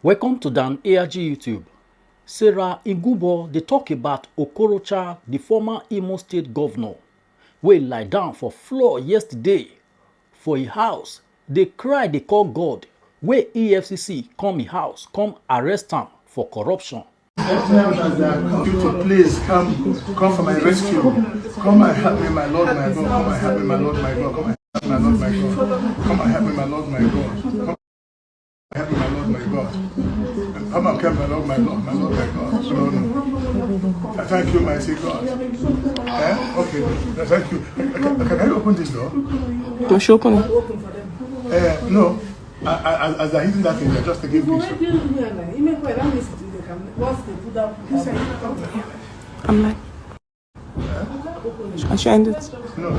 Welcome to Dan ARG YouTube. Sarah Ingubo, they talk about Okorocha, the former Imo State governor, wey lie down for floor yesterday for a house. They cry, they call God, where EFCC come a house, come arrest him for corruption. Please come for my rescue. Come and help me, my Lord, my God. Come and help me, my Lord, my God. Come and help me, my Lord, my God. Come and help me, my Lord, my God. Come and help me, my Lord, my God. Come and help me, my Lord, my God. My Lord, my God. No. Thank you, mighty God. Okay, thank you. Can I open this door? Don't you open it? No. As they're hitting that thing, they're just taking pictures. I'm like, I should end it. No.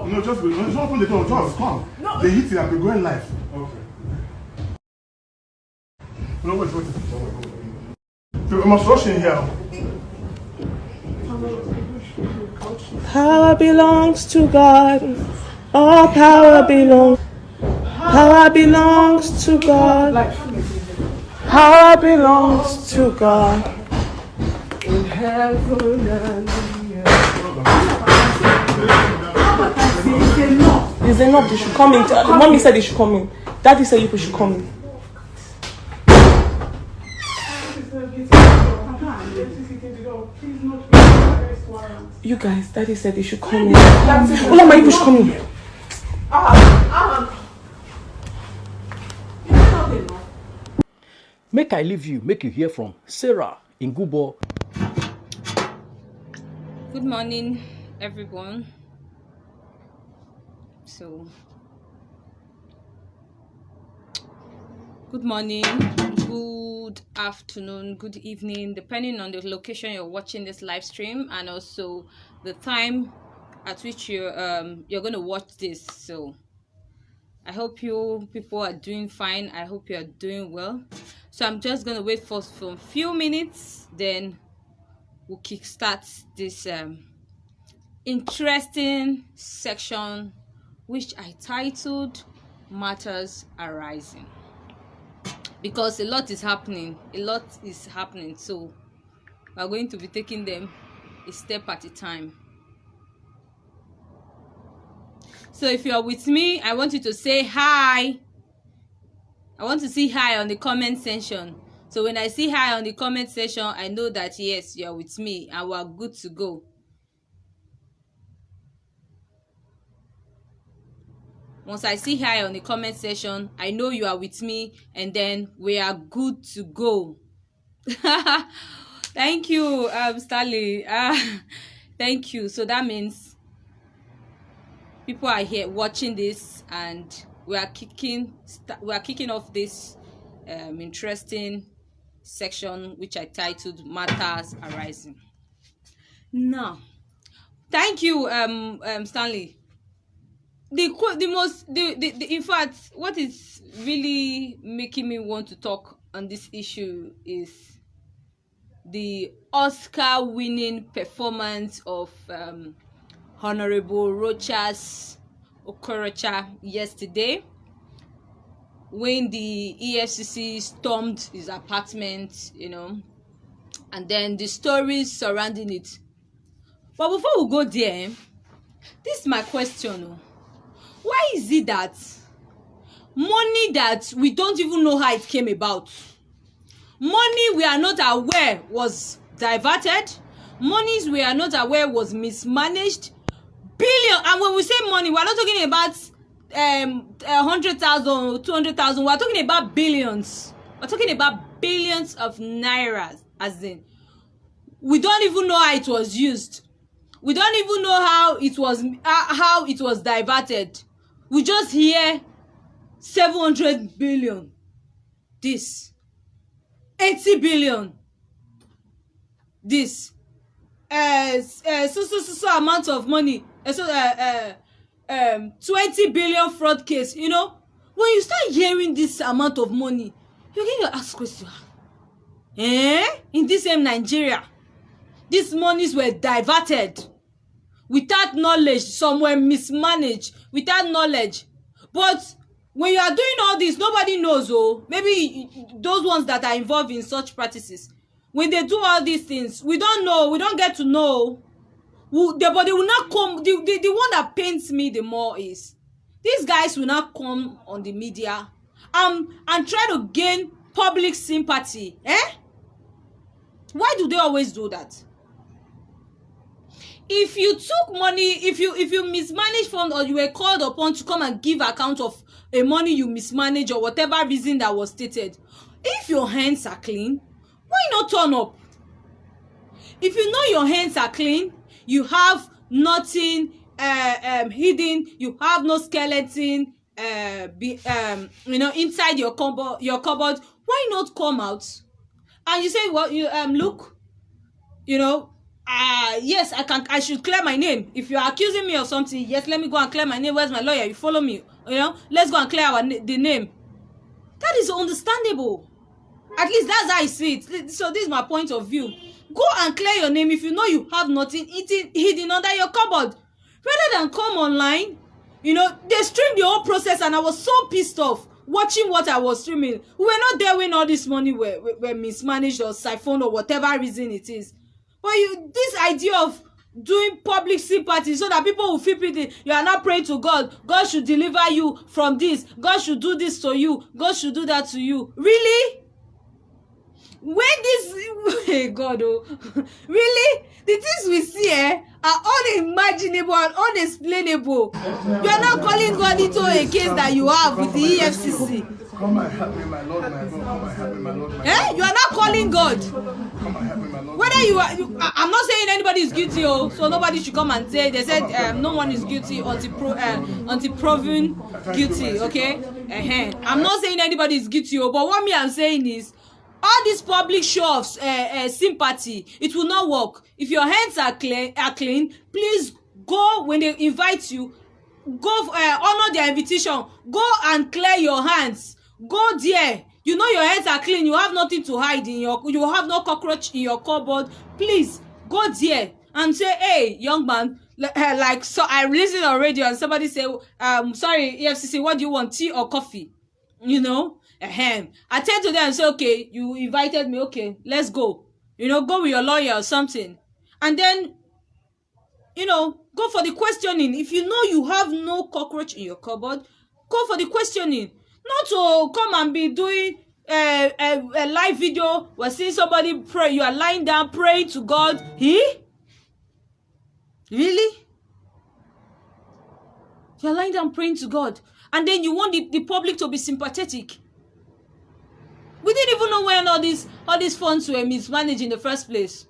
No, just open the door. Just come. No. They hit it and we're going live. Okay. No, wait. We must rush in here. Power belongs to God. All power belongs. Power belongs to God. Power belongs to God. In heaven and it's enough. They should come in. Mommy said they should come in. Daddy said you should come in. You guys, Daddy said they should come in. Olama, you should come in. Make I leave you, make you hear from Sarah Ingubo. Good morning, everyone. Good morning, good afternoon, good evening, depending on the location you're watching this live stream, and also the time at which you're going to watch this. So I hope you people are doing fine. I hope you are doing well. So I'm just going to wait for a few minutes, then we'll kickstart this interesting section, which I titled Matters Arising, because a lot is happening. So we're going to be taking them a step at a time. So if you're with me, I want you to say hi. I want to see hi on the comment section. So when I see hi on the comment section, I know that yes, you're with me and we're good to go. Once I see hi on the comment section, I know you are with me, and then we are good to go. Thank you, Stanley. Thank you. So that means people are here watching this, and we are kicking off this interesting section, which I titled Matters Arising. Now, thank you, Stanley. In fact, what is really making me want to talk on this issue is the Oscar-winning performance of Honorable Rocha's Okorocha yesterday, when the EFCC stormed his apartment, and then the stories surrounding it. But before we go there, this is my question. Why is it that money that we don't even know how it came about, money we are not aware was diverted, monies we are not aware was mismanaged, billion, and when we say money, we are not talking about 100,000, 200,000, we are talking about billions. We're talking about billions of nairas, as in we don't even know how it was used. We don't even know how it was diverted. We just hear 700 billion, this 80 billion, this so amount of money, 20 billion fraud case. When you start hearing this amount of money, you're going to ask questions. In this same Nigeria, these monies were diverted. without knowledge, somewhere mismanaged without knowledge. But when you are doing all this, nobody knows. Oh, maybe those ones that are involved in such practices, when they do all these things, we don't know, we don't get to know. But they will not come. The one that pains me the more is these guys will not come on the media and try to gain public sympathy. Why do they always do that? If you took money, if you mismanaged funds, or you were called upon to come and give account of a money you mismanaged or whatever reason that was stated, if your hands are clean, why not turn up? If you know your hands are clean, you have nothing hidden, you have no skeleton inside your cupboard, why not come out and you say, well, you look, yes, I should clear my name. If you're accusing me of something, yes, let me go and clear my name. Where's my lawyer? You follow me, let's go and clear the name. That is understandable. At least that's how I see it. So this is my point of view. Go and clear your name if you know you have nothing hidden under your cupboard, rather than come online. They streamed the whole process, and I was so pissed off watching what I was streaming. We were not there when all this money were mismanaged or siphoned or whatever reason it is. But this idea of doing public sympathy so that people will feel pity, you are not praying to God. God should deliver you from this. God should do this to you. God should do that to you. Really? When this, hey God, really? The things we see are unimaginable and unexplainable. You are not calling God into a case that you have with the EFCC. Come and help me, my Lord, my God. Come and help me, my Lord, my God. You are not calling God. Come and help me, my Lord. Whether I'm not saying anybody is guilty, so nobody should come and say. They said no one is guilty until proven guilty. Okay, I'm not saying anybody is guilty, but what I'm saying is, all this public show of sympathy, it will not work. If your hands are clean, please go when they invite you. Go honor their invitation. Go and clear your hands. Go there. You know your hands are clean. You have nothing to hide you have no cockroach in your cupboard. Please go there and say, hey, young man, so I listened on radio and somebody say, sorry, EFCC, what do you want, tea or coffee? I tell to them and say, okay, you invited me, okay, let's go. Go with your lawyer or something. And then, go for the questioning. If you know you have no cockroach in your cupboard, go for the questioning. Not to come and be doing a live video where seeing somebody pray. You are lying down praying to God. Really? You are lying down praying to God. And then you want the public to be sympathetic. We didn't even know when all these funds were mismanaged in the first place.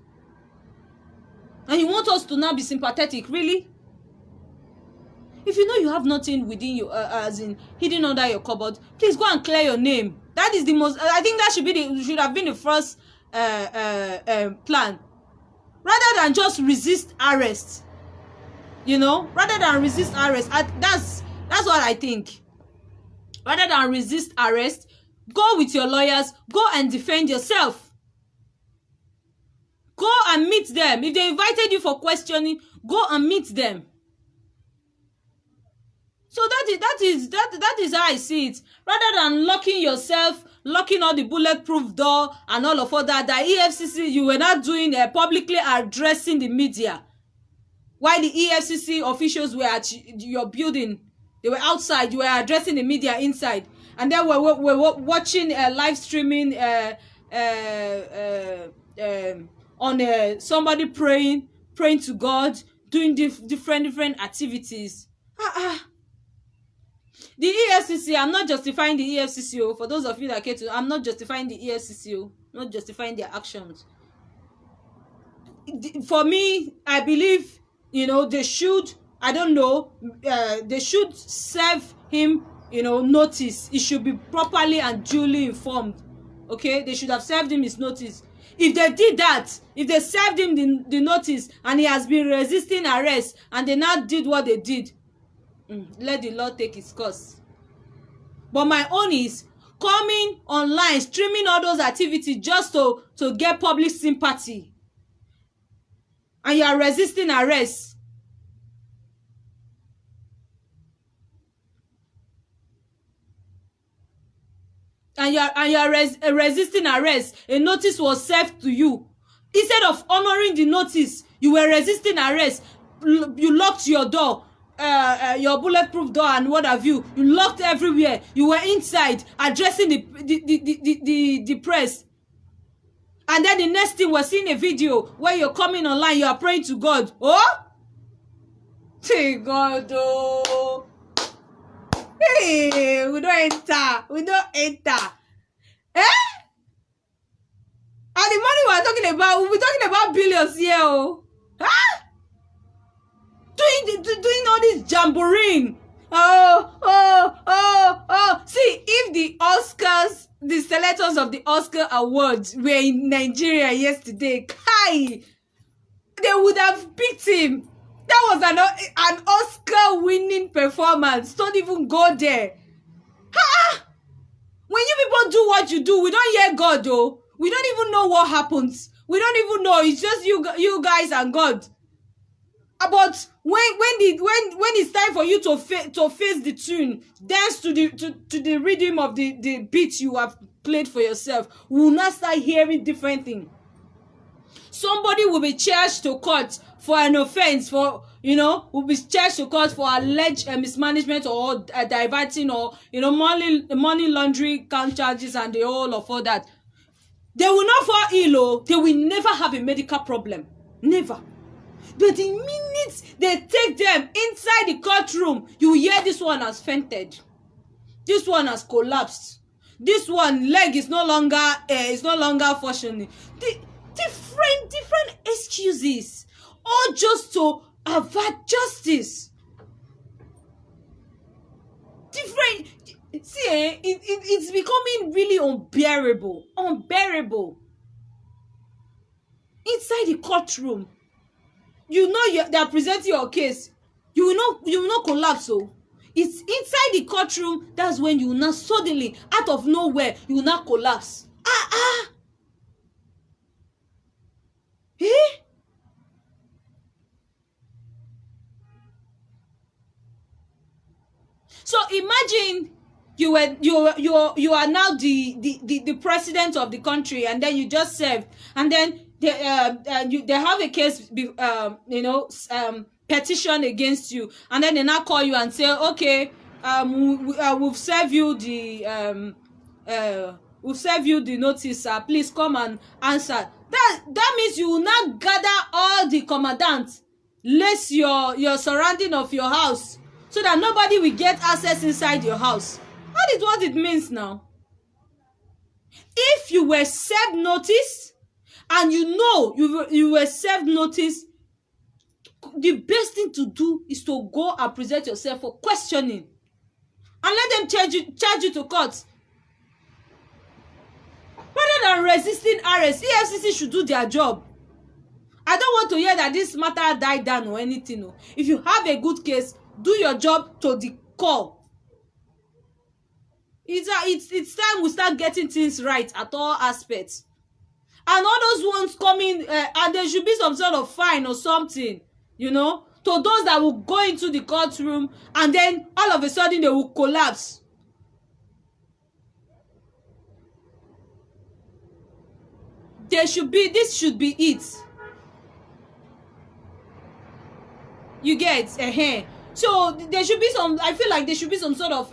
And you want us to now be sympathetic, really? If you know you have nothing within you, as in hidden under your cupboard, please go and clear your name. That is the most. I think that should have been the first plan, rather than just resist arrest. Rather than resist arrest. That's what I think. Rather than resist arrest, go with your lawyers. Go and defend yourself. Go and meet them. If they invited you for questioning, go and meet them. So that is how I see it. Rather than locking yourself, locking all the bulletproof door and all of that, the EFCC, you were not doing publicly addressing the media. While the EFCC officials were at your building, they were outside, you were addressing the media inside. And then we're watching live streaming on somebody praying to God, doing different activities. The EFCC, I'm not justifying the EFCC. For those of you that care to, I'm not justifying the EFCC. Not justifying their actions. For me, I believe, they should, I don't know, they should serve him, notice. He should be properly and duly informed. Okay, they should have served him his notice. If they did that, if they served him the notice and he has been resisting arrest and they now did what they did, let the law take its course. But my own is coming online, streaming all those activities just to get public sympathy. And you are resisting arrest. and you're resisting arrest, a notice was served to you. Instead of honoring the notice, you were resisting arrest. You locked your door, your bulletproof door and what have you. You locked everywhere. You were inside addressing the press. And then the next thing, we're seeing a video where you're coming online, you are praying to God. Oh? Hey, God, oh. Hey, we don't enter. We don't enter. Eh? And the money we're talking about, we'll be talking about billions here, oh. Huh? Doing all this jamboree. Oh. See, if the Oscars, the selectors of the Oscar Awards were in Nigeria yesterday, Kai, they would have picked him. That was an Oscar-winning performance. Don't even go there. Ha! When you people do what you do, we don't hear God, though. We don't even know what happens. We don't even know. It's just you guys and God. But when it's time for you to face the tune, dance to the rhythm of the beat you have played for yourself, we will not start hearing different things. Somebody will be charged to court for an offense, will be charged to court for alleged mismanagement or diverting or money laundering count charges and the whole of all that. They will not fall ill. They will never have a medical problem. Never. But the minute they take them inside the courtroom, you hear this one has fainted. This one has collapsed. This one leg is no longer functioning. Different excuses, all just to avert justice. It's becoming really unbearable. Inside the courtroom, they're presenting your case. You will not collapse. So it's inside the courtroom. That's when you will not suddenly, out of nowhere, you will not collapse. Eh? So imagine you are now the president of the country, and then you just served, and then they have a case petition against you, and then they now call you and say, okay, we've served you the notice, please come and answer. That means you will not gather all the commandants, lace your surrounding of your house, so that nobody will get access inside your house. That is what it means now. If you were served notice, and you were served notice, the best thing to do is to go and present yourself for questioning, and let them charge you to court. Rather than resisting arrest, EFCC should do their job. I don't want to hear that this matter died down or anything. No. If you have a good case, do your job to the core. It's time we start getting things right at all aspects. And all those ones coming, and there should be some sort of fine or something, to those that will go into the courtroom and then all of a sudden they will collapse. This should be it. You get So there should be some, I feel like there should be some sort of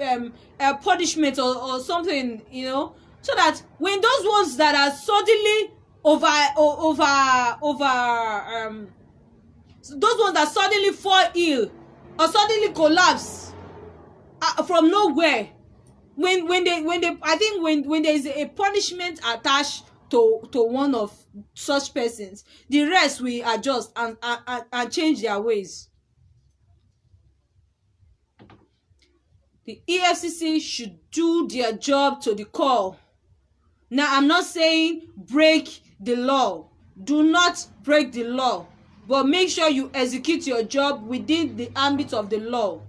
punishment or something, so that when those ones that are suddenly those ones that suddenly fall ill or suddenly collapse from nowhere, when there is a punishment attached to one of such persons, the rest will adjust and change their ways. The EFCC should do their job to the core. Now, I'm not saying break the law. Do not break the law, but make sure you execute your job within the ambit of the law.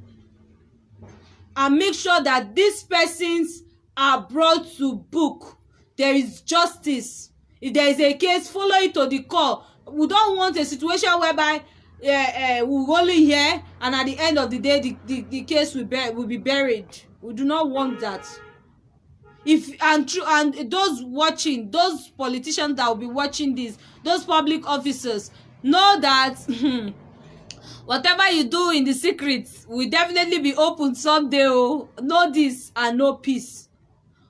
And make sure that these persons are brought to book. There is justice. If there is a case, follow it to the core. We don't want a situation whereby we only hear, and at the end of the day, the case will be buried. We do not want that. and those watching, those politicians that will be watching this, those public officers, know that whatever you do in the secret will definitely be open someday. Oh, know this and know peace.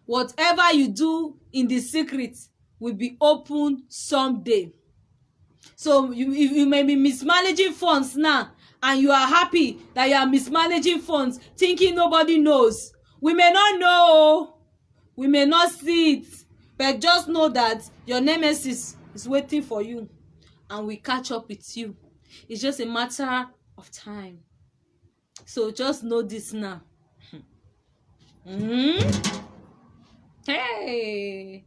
Whatever you do in the secret will be open someday. So you may be mismanaging funds now, and you are happy that you are mismanaging funds, thinking nobody knows. We may not know, we may not see it, but just know that your nemesis is waiting for you and will catch up with you. It's just a matter of time. So just know this now. Hey,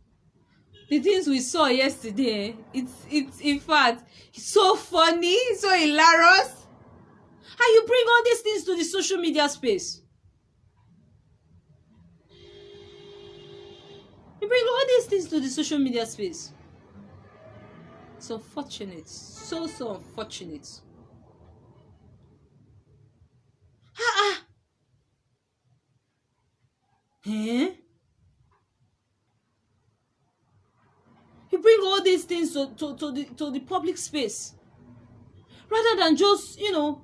the things we saw yesterday, it's in fact so funny, so hilarious. How you bring all these things to the social media space? You bring all these things to the social media space. It's unfortunate. So unfortunate. Eh? You bring all these things to the public space, rather than just, go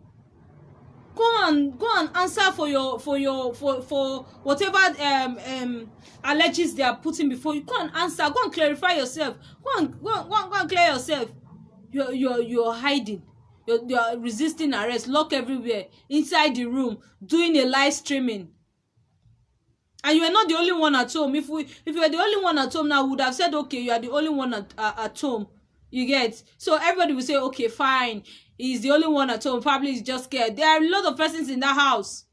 and answer for whatever alleges they are putting before you. Go and answer. Go and clarify yourself. Go and clear yourself. You're hiding. You're resisting arrest. Lock everywhere inside the room, doing a live streaming. And you are not the only one at home. If you were the only one at home now, we would have said, okay, you are the only one at home. You get? So everybody will say, okay, fine. He's the only one at home. Probably he's just scared. There are a lot of persons in that house.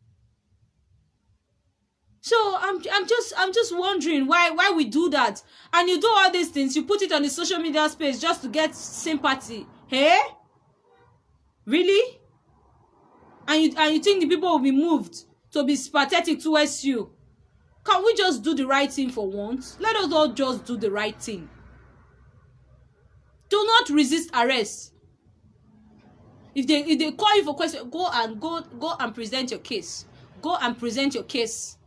So I'm just wondering why we do that. And you do all these things. You put it on the social media space just to get sympathy. Hey? Really? And you think the people will be moved to be sympathetic towards you? Can we just do the right thing for once? Let us all just do the right thing. Do not resist arrest. If they call you for question, go and present your case. Go and present your case.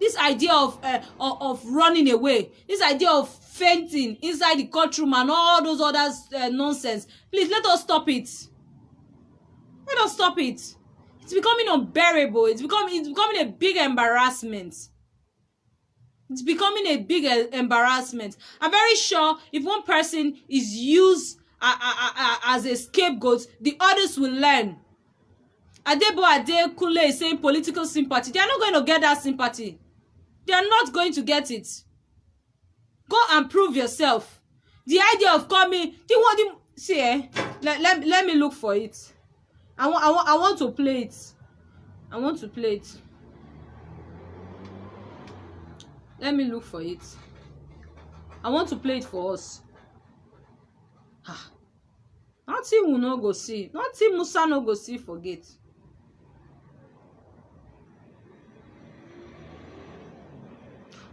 This idea of running away, this idea of fainting inside the courtroom and all those other nonsense, please let us stop it. Let us stop it. It's becoming unbearable. It's becoming a big embarrassment. It's becoming a big embarrassment. I'm very sure if one person is used as a scapegoat, the others will learn. Adebo Adekunle is saying political sympathy. They are not going to get that sympathy. They are not going to get it. Go and prove yourself. The idea of coming, let me look for it. I want to play it. I want to play it. Let me look for it. I want to play it for us. Nothing we no go see. Nothing Musa no go see forget.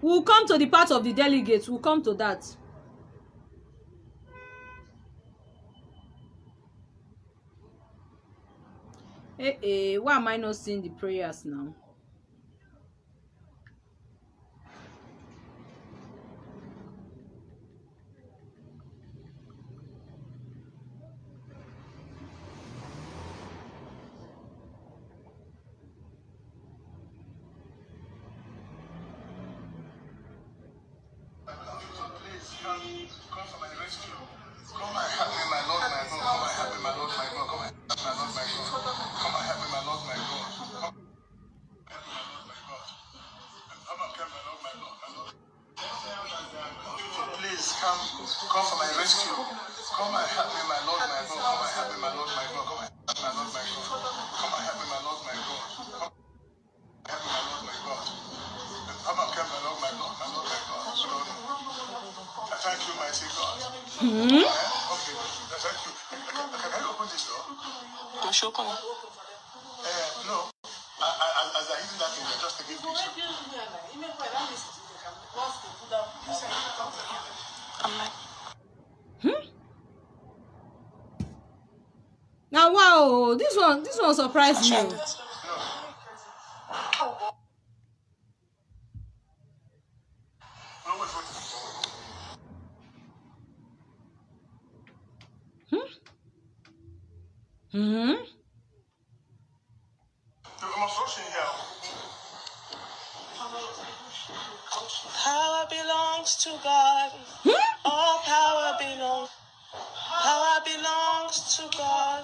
We'll come to the part of the delegates. We'll come to that. Why am I not seeing the prayers now? Come for my rescue. Come and help me, my Lord, my God. Come and help me, my Lord, my God. Come and help me, my Lord, my God. Come and help me, my Lord, my God. Come and help me, my Lord, my God. Come and help me, my Lord, my Lord, my Lord. So please come for my rescue. Come and help me, my Lord, my God. Come and help me, my Lord, my God. Come and help me, my Lord, my God. Come and help me, my Lord, my God. Come and help me, my Lord, my God. Come and help me, my Lord, my God. My Lord, my God. I thank you, mighty God. Okay, thank you. Can I open this door? No. As I use that thing, just to give picture. Now, wow, this one surprised me. Hmm? Power belongs to God. All power belongs to God.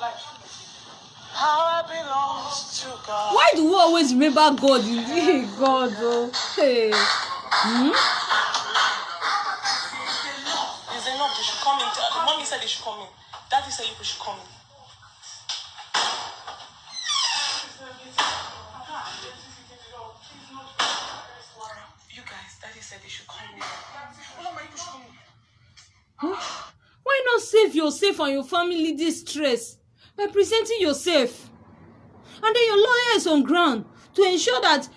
Power belongs to God. Why do we always remember God? God, oh. Hey. Hmm? It's enough. They should come in. Mommy said they should come in. Daddy said you should come in. You guys, Daddy said they should come in. Why not save yourself and your family this stress by presenting yourself? And then your lawyer is on ground to ensure that,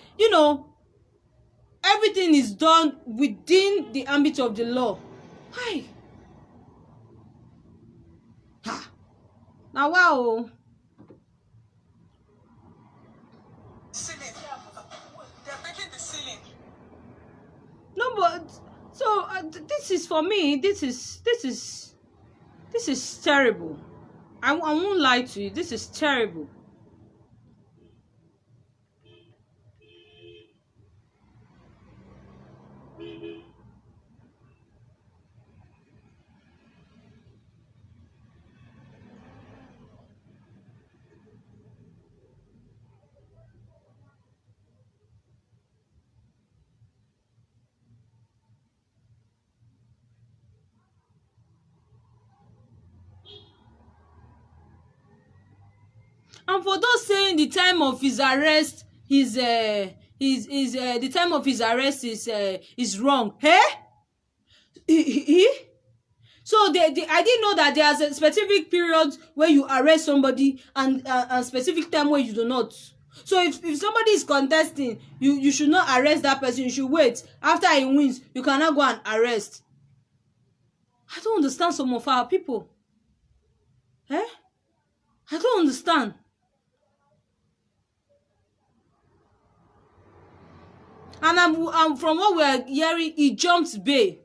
everything is done within the ambit of the law. Why? Ha. Now, wow. Ceiling. They're breaking the ceiling. No, but so this is for me. This is terrible. I won't lie to you. This is terrible. And for those saying the time of his arrest the time of his arrest is wrong. Hey? So I didn't know that there's a specific period where you arrest somebody and a specific time where you do not. So if somebody is contesting, you should not arrest that person. You should wait. After he wins, you cannot go and arrest. I don't understand some of our people. Eh? I don't understand. And I'm from what we are hearing, he jumped bail.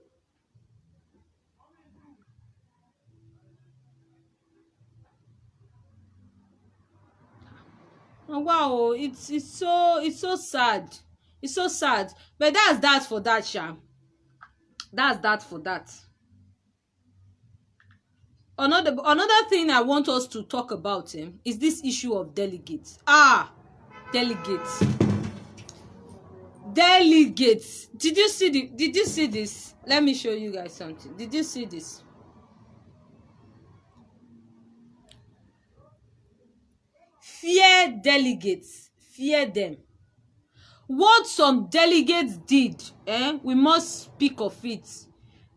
Oh, wow, it's so sad. It's so sad. But that's that for that, Sha. That's that for that. Another thing I want us to talk about is this issue of delegates. Delegates. Delegates. Did you see this? Let me show you guys something. Did you see this? Fear delegates. Fear them. What some delegates did, we must speak of it.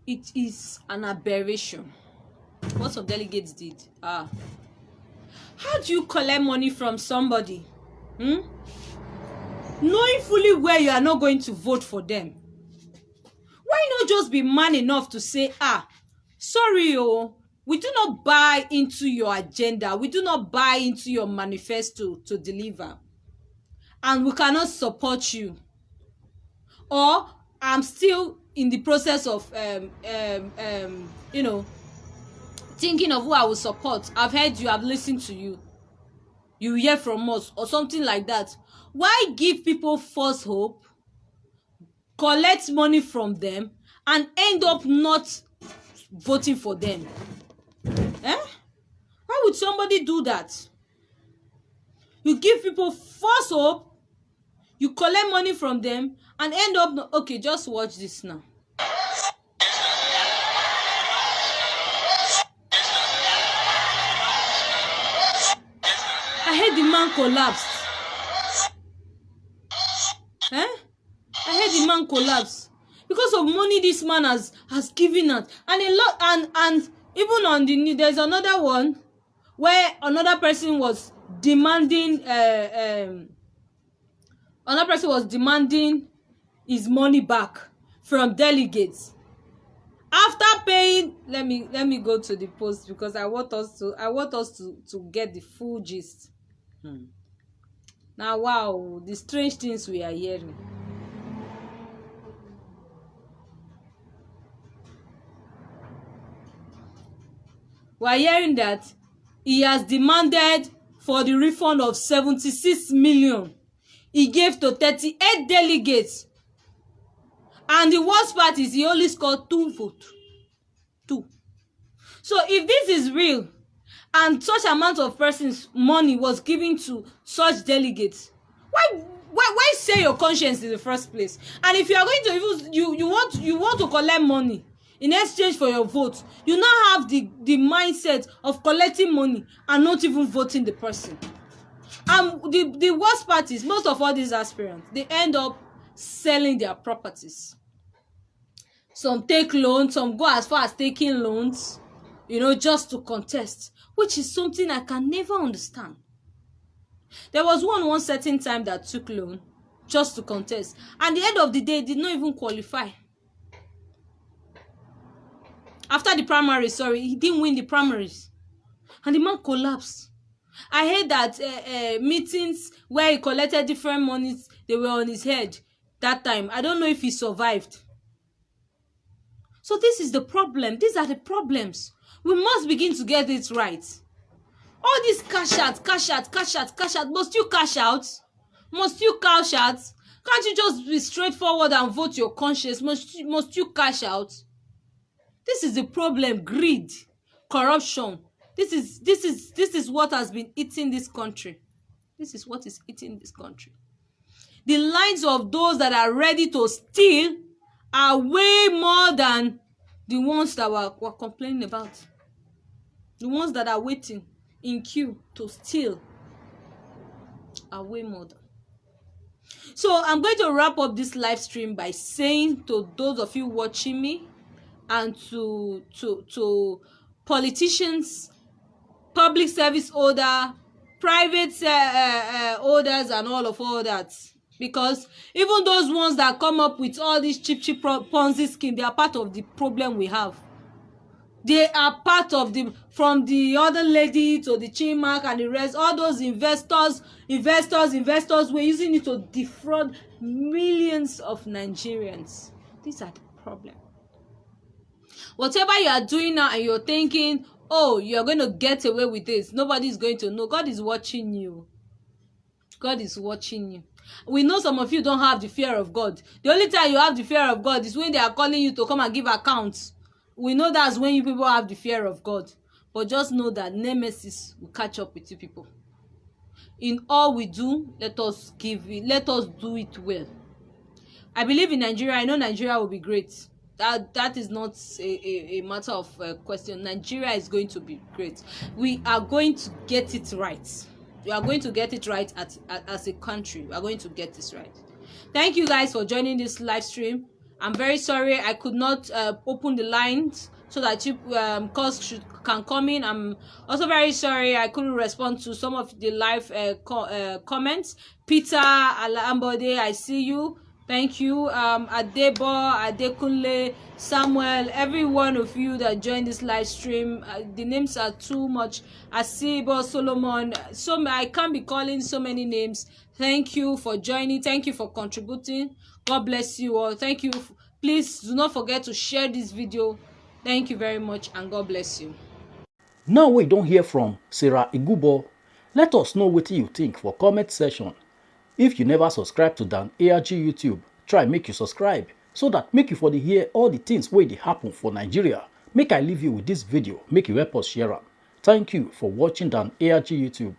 It is an aberration. What some delegates did. How do you collect money from somebody? Knowing fully well you are not going to vote for them. Why not just be man enough to say, sorry, we do not buy into your agenda. We do not buy into your manifesto to deliver. And we cannot support you. Or I'm still in the process of thinking of who I will support. I've heard you, I've listened to you. You hear from us or something like that. Why give people false hope, collect money from them, and end up not voting for them? Why would somebody do that? You give people false hope, you collect money from them, and end up okay, just watch this now. I heard the man collapsed. I heard the man collapsed because of money this man has given out, and a lot, and even on the news there's another one where another person was demanding his money back from delegates after paying. Let me go to the post because I want us to get the full gist. Now, wow, the strange things we are hearing. We are hearing that he has demanded for the refund of 76 million he gave to 38 delegates. And the worst part is he only scored 2 votes. 2. So if this is real, and such amount of persons' money was given to such delegates, why say your conscience in the first place? And if you are going to even you want to collect money in exchange for your vote, you now have the mindset of collecting money and not even voting the person. And the worst part is most of all these aspirants, they end up selling their properties. Some take loans, some go as far as taking loans, just to contest, which is something I can never understand. There was one certain time that took loan just to contest, and at the end of the day did not even qualify. After the primary, he didn't win the primaries, and the man collapsed. I heard that meetings where he collected different monies, they were on his head that time. I don't know if he survived. So this is the problem. These are the problems. We must begin to get it right. All this cash out. Must you cash out? Must you cash out? Can't you just be straightforward and vote your conscience? Must you cash out? This is the problem. Greed, corruption. This is what has been eating this country. This is what is eating this country. The lines of those that are ready to steal are way more than the ones that we're complaining about. The ones that are waiting in queue to steal are way more than. So I'm going to wrap up this live stream by saying to those of you watching me and to politicians, public service order, private orders and all that. Because even those ones that come up with all these cheap Ponzi scheme, they are part of the problem we have. They are part of from the other lady to the Chimark and the rest, all those investors were using it to defraud millions of Nigerians. These are the problem. Whatever you are doing now and you're thinking, oh, you're going to get away with this, nobody is going to know. God is watching you. God is watching you. We know some of you don't have the fear of God. The only time you have the fear of God is when they are calling you to come and give accounts. We know that's when you people have the fear of God. But just know that nemesis will catch up with you people. In all we do, let us do it well. I believe in Nigeria. I know Nigeria will be great. That is not a matter of question. Nigeria is going to be great. We are going to get it right. We are going to get it right as a country. We are going to get this right. Thank you guys for joining this live stream. I'm very sorry I could not open the lines so that you calls can come in. I'm also very sorry I couldn't respond to some of the live comments. Peter Alambode, I see you. Thank you. Adebo, Adekunle, Samuel, every one of you that joined this live stream. The names are too much. Asibo, Solomon. I can't be calling so many names. Thank you for joining. Thank you for contributing. God bless you all. Thank you. Please do not forget to share this video. Thank you very much and God bless you. Now we don't hear from Sarah Igubo. Let us know what you think for comment section. If you never subscribe to Dan ARG YouTube, try make you subscribe so that make you for the hear all the things wey dey happen for Nigeria. Make I leave you with this video, make you help us share am. Thank you for watching Dan ARG YouTube.